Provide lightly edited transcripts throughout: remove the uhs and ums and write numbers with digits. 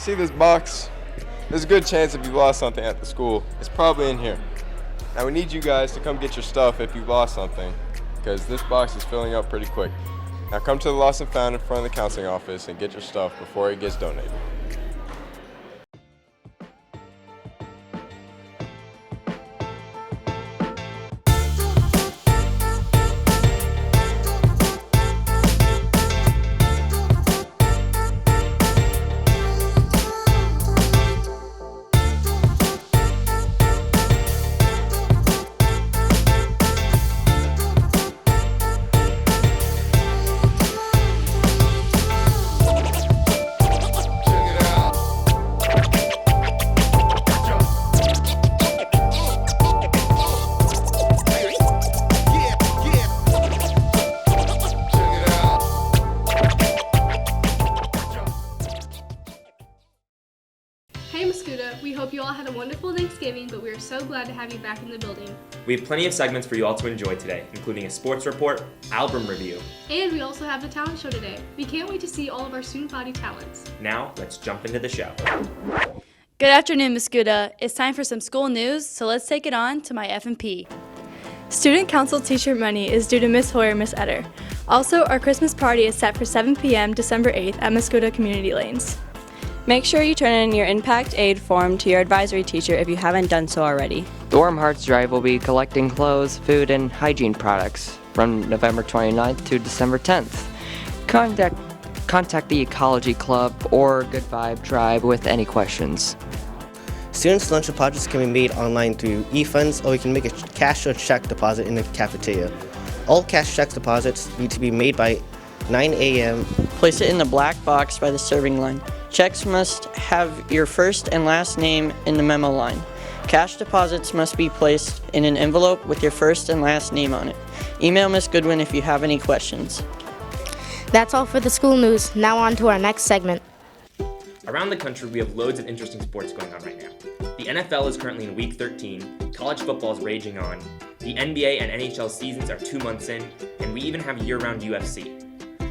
See this box? There's a good chance if you lost something at the school, it's probably in here. Now we need you guys to come get your stuff if you've lost something, because this box is filling up pretty quick. Now come to the Lost and Found in front of the counseling office and get your stuff before it gets donated. Hey Mascoutah, we hope you all had a wonderful Thanksgiving, but we are so glad to have you back in the building. We have plenty of segments for you all to enjoy today, including a sports report, album review. And we also have the talent show today. We can't wait to see all of our student body talents. Now, let's jump into the show. Good afternoon, Mascoutah. It's time for some school news, so let's take it on to my F&P. Student Council t-shirt money is due to Miss Hoyer and Miss Etter. Also, our Christmas party is set for 7 p.m. December 8th at Mascoutah Community Lanes. Make sure you turn in your Impact Aid form to your advisory teacher if you haven't done so already. The Warm Hearts Drive will be collecting clothes, food, and hygiene products from November 29th to December 10th. Contact the Ecology Club or Good Vibe Tribe with any questions. Students' lunch deposits can be made online through eFunds, or you can make a cash or check deposit in the cafeteria. All cash check deposits need to be made by 9 a.m. Place it in the black box by the serving line. Checks must have your first and last name in the memo line. Cash deposits must be placed in an envelope with your first and last name on it. Email Ms. Goodwin if you have any questions. That's all for the school news. Now on to our next segment. Around the country, we have loads of interesting sports going on right now. The NFL is currently in week 13, college football is raging on, the NBA and NHL seasons are 2 months in, and we even have year-round UFC.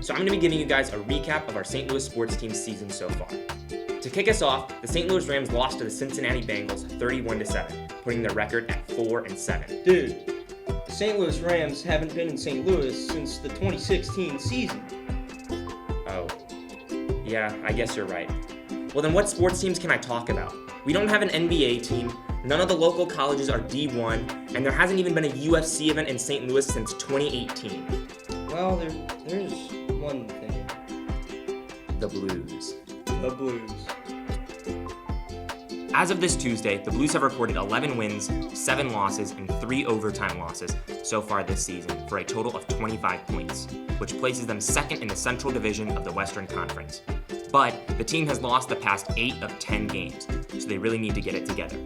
So I'm going to be giving you guys a recap of our St. Louis sports team's season so far. To kick us off, the St. Louis Rams lost to the Cincinnati Bengals 31-7, putting their record at 4-7. Dude, the St. Louis Rams haven't been in St. Louis since the 2016 season. Oh, yeah, I guess you're right. Well then what sports teams can I talk about? We don't have an NBA team, none of the local colleges are D1, and there hasn't even been a UFC event in St. Louis since 2018. Well, there's one thing. The Blues. The Blues. As of this Tuesday, the Blues have recorded 11 wins, 7 losses, and 3 overtime losses so far this season for a total of 25 points, which places them second in the Central Division of the Western Conference. But the team has lost the past 8 of 10 games, so they really need to get it together.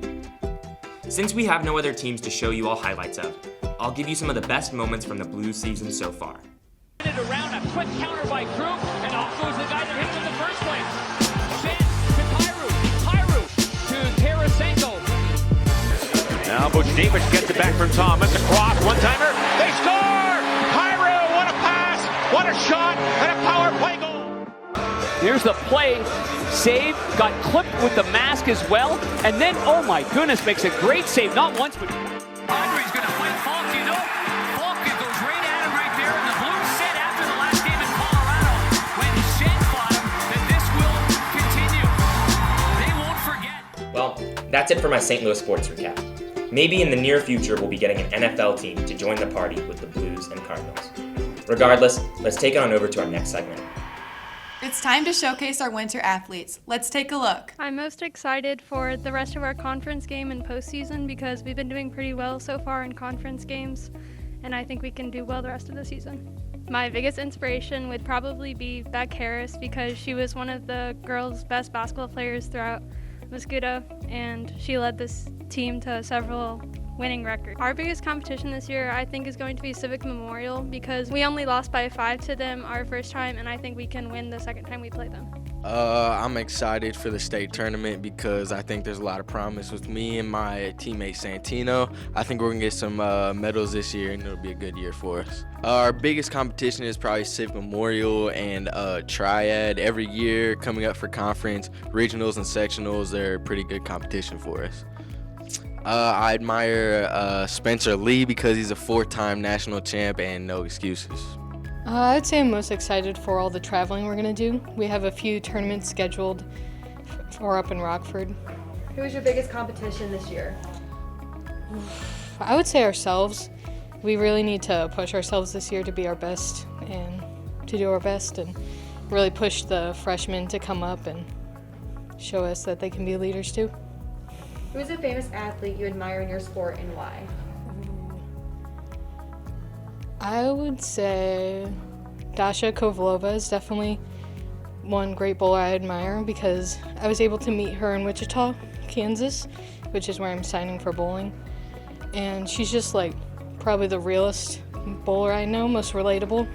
Since we have no other teams to show you all highlights of, I'll give you some of the best moments from the Blues season so far. Around a quick counter by Krupp, and off goes the guy that hit him in the first place. Chance to Tarasenko. Now Buchnevich gets it back from Thomas. Across, one-timer. They score! Pyro, what a pass! What a shot! And a power play goal! Here's the play. Save, got clipped with the mask as well. And then, oh my goodness, makes a great save. Not once, but Audrey's going to fight Falk, you know. Falk goes right at him right there. And the Blues said after the last game in Colorado, when Shen fought him, that this will continue. They won't forget. Well, that's it for my St. Louis sports recap. Maybe in the near future we'll be getting an NFL team to join the party with the Blues and Cardinals. Regardless, let's take it on over to our next segment. It's time to showcase our winter athletes. Let's take a look. I'm most excited for the rest of our conference game and postseason because we've been doing pretty well so far in conference games, and I think we can do well the rest of the season. My biggest inspiration would probably be Beck Harris because she was one of the girls' best basketball players throughout Mascoutah, and she led this team to several winning records. Our biggest competition this year, I think, is going to be Civic Memorial because we only lost by 5 to them our first time, and I think we can win the second time we play them. I'm excited for the state tournament because I think there's a lot of promise with me and my teammate Santino. I think we're going to get some medals this year, and it'll be a good year for us. Our biggest competition is probably Civ Memorial and Triad every year coming up for conference. Regionals and sectionals, they're a pretty good competition for us. I admire Spencer Lee because he's a 4-time national champ and no excuses. I'd say I'm most excited for all the traveling we're going to do. We have a few tournaments scheduled for up in Rockford. Who was your biggest competition this year? I would say ourselves. We really need to push ourselves this year to be our best and to do our best and really push the freshmen to come up and show us that they can be leaders too. Who is a famous athlete you admire in your sport and why? I would say Dasha Kovlova is definitely one great bowler I admire because I was able to meet her in Wichita, Kansas, which is where I'm signing for bowling. And she's just like probably the realest bowler I know, most relatable.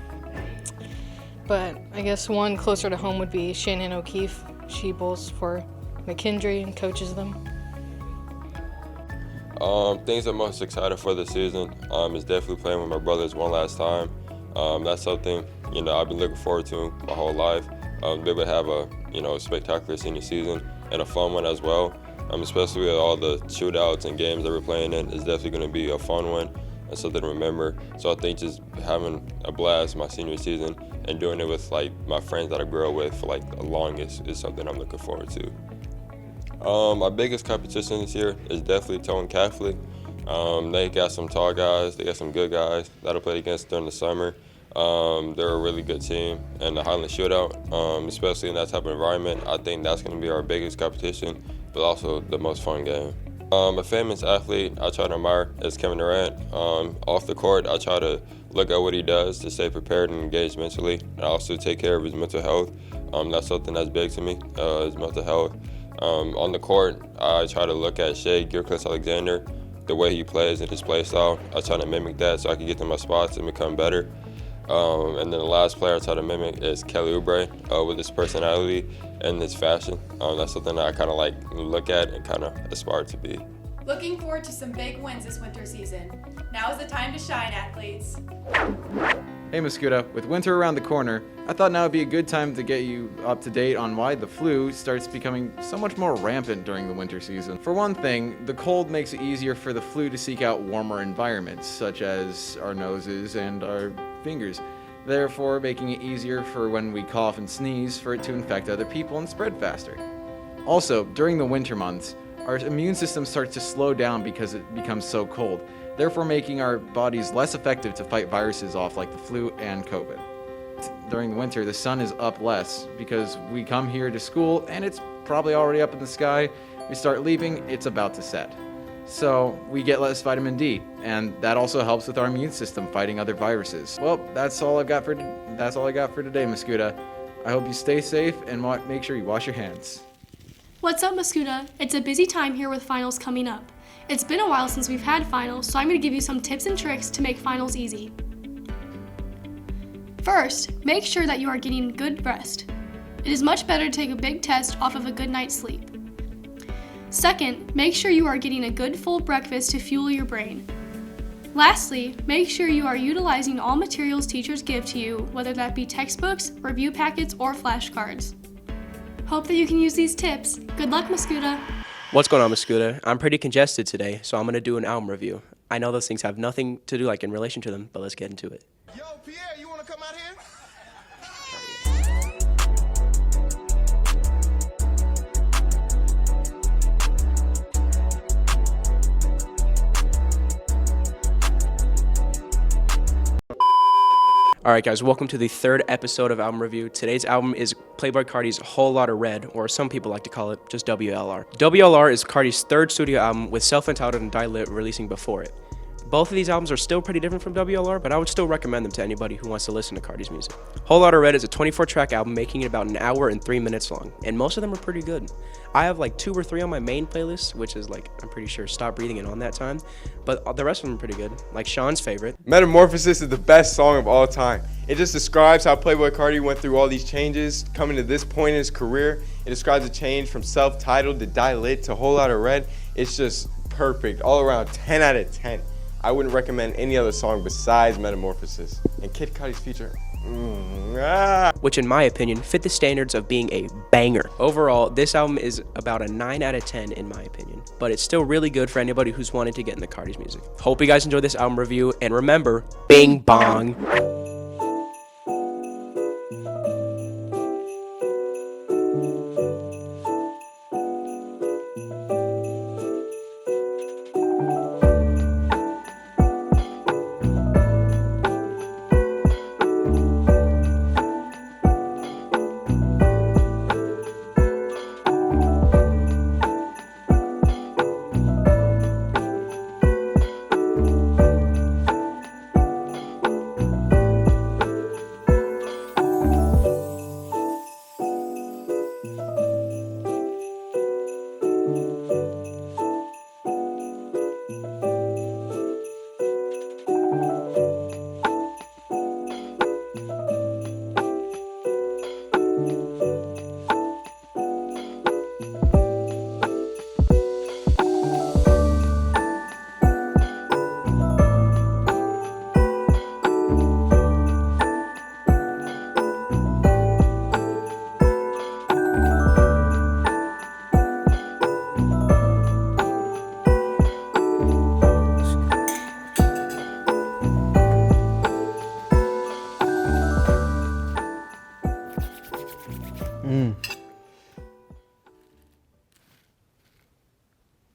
But I guess one closer to home would be Shannon O'Keefe. She bowls for McKendree and coaches them. Things I'm most excited for this season is definitely playing with my brothers one last time. That's something I've been looking forward to my whole life. Be able to have a spectacular senior season and a fun one as well. Especially with all the shootouts and games that we're playing in, it's definitely going to be a fun one and something to remember. So I think just having a blast my senior season and doing it with my friends that I grew up with for the longest is something I'm looking forward to. My biggest competition this year is definitely Towing Catholic. They got some tall guys, they got some good guys that I played against during the summer. They're a really good team, and the Highland Shootout, especially in that type of environment, I think that's going to be our biggest competition, but also the most fun game. A famous athlete I try to admire is Kevin Durant. Off the court, I try to look at what he does to stay prepared and engaged mentally, and also take care of his mental health. That's something that's big to me, is mental health. On the court, I try to look at Shea Gilchrist-Alexander, the way he plays and his play style. I try to mimic that so I can get to my spots and become better. And then the last player I try to mimic is Kelly Oubre with his personality and his fashion. That's something that I kind of look at and kind of aspire to be. Looking forward to some big wins this winter season. Now is the time to shine, athletes. Hey Mascoutah, with winter around the corner, I thought now would be a good time to get you up to date on why the flu starts becoming so much more rampant during the winter season. For one thing, the cold makes it easier for the flu to seek out warmer environments, such as our noses and our fingers, therefore making it easier for when we cough and sneeze for it to infect other people and spread faster. Also, during the winter months, our immune system starts to slow down because it becomes so cold, therefore making our bodies less effective to fight viruses off like the flu and COVID. During the winter, the sun is up less because we come here to school and it's probably already up in the sky. We start leaving, it's about to set. So we get less vitamin D, and that also helps with our immune system fighting other viruses. Well, that's all I got for today, Mascoutah. I hope you stay safe and make sure you wash your hands. What's up, Mascoutah? It's a busy time here with finals coming up. It's been a while since we've had finals, so I'm going to give you some tips and tricks to make finals easy. First, make sure that you are getting good rest. It is much better to take a big test off of a good night's sleep. Second, make sure you are getting a good full breakfast to fuel your brain. Lastly, make sure you are utilizing all materials teachers give to you, whether that be textbooks, review packets, or flashcards. Hope that you can use these tips. Good luck, Mascoutah. What's going on, Mascoutah? I'm pretty congested today, so I'm going to do an album review. I know those things have nothing to do in relation to them, but let's get into it. Yo, Pierre, you want to come out here? Alright guys, welcome to the third episode of Album Review. Today's album is Playboi Carti's Whole Lotta Red, or some people like to call it just WLR. WLR is Carti's third studio album with Self-Entitled and Die Lit releasing before it. Both of these albums are still pretty different from WLR, but I would still recommend them to anybody who wants to listen to Cardi's music. Whole Lotta Red is a 24-track album, making it about an hour and 3 minutes long, and most of them are pretty good. I have like 2 or 3 on my main playlist, which is like, I'm pretty sure Stop Breathing and On That Time, but the rest of them are pretty good, like Sean's favorite. Metamorphosis is the best song of all time. It just describes how Playboi Carti went through all these changes, coming to this point in his career. It describes a change from self-titled to Die Lit to Whole Lotta Red. It's just perfect, all around 10 out of 10. I wouldn't recommend any other song besides Metamorphosis. And Kid Cudi's feature, which in my opinion fit the standards of being a banger. Overall, this album is about a 9 out of 10 in my opinion, but it's still really good for anybody who's wanted to get into Cardi's music. Hope you guys enjoyed this album review, and remember, bing bong.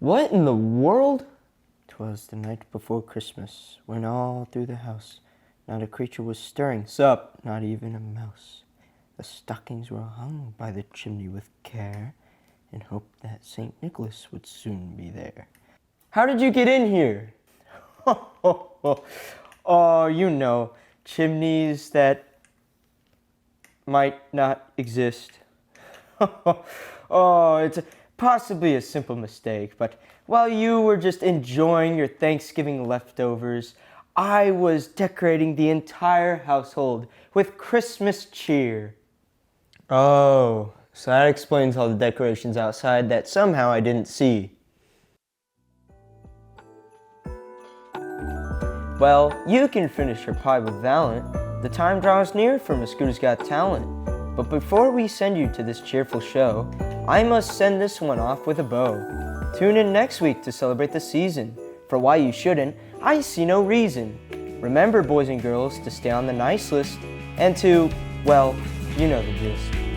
What in the world? 'Twas the night before Christmas, when all through the house not a creature was stirring, sup, not even a mouse. The stockings were hung by the chimney with care, in hope that St. Nicholas would soon be there. How did you get in here? Oh, you know, chimneys that might not exist. Oh, it's possibly a simple mistake, but while you were just enjoying your Thanksgiving leftovers, I was decorating the entire household with Christmas cheer. Oh, so that explains all the decorations outside that somehow I didn't see. Well, you can finish your pie with Valent. The time draws near for Mascoutah's Got Talent. But before we send you to this cheerful show, I must send this one off with a bow. Tune in next week to celebrate the season. For why you shouldn't, I see no reason. Remember, boys and girls, to stay on the nice list and to, well, you know the gist.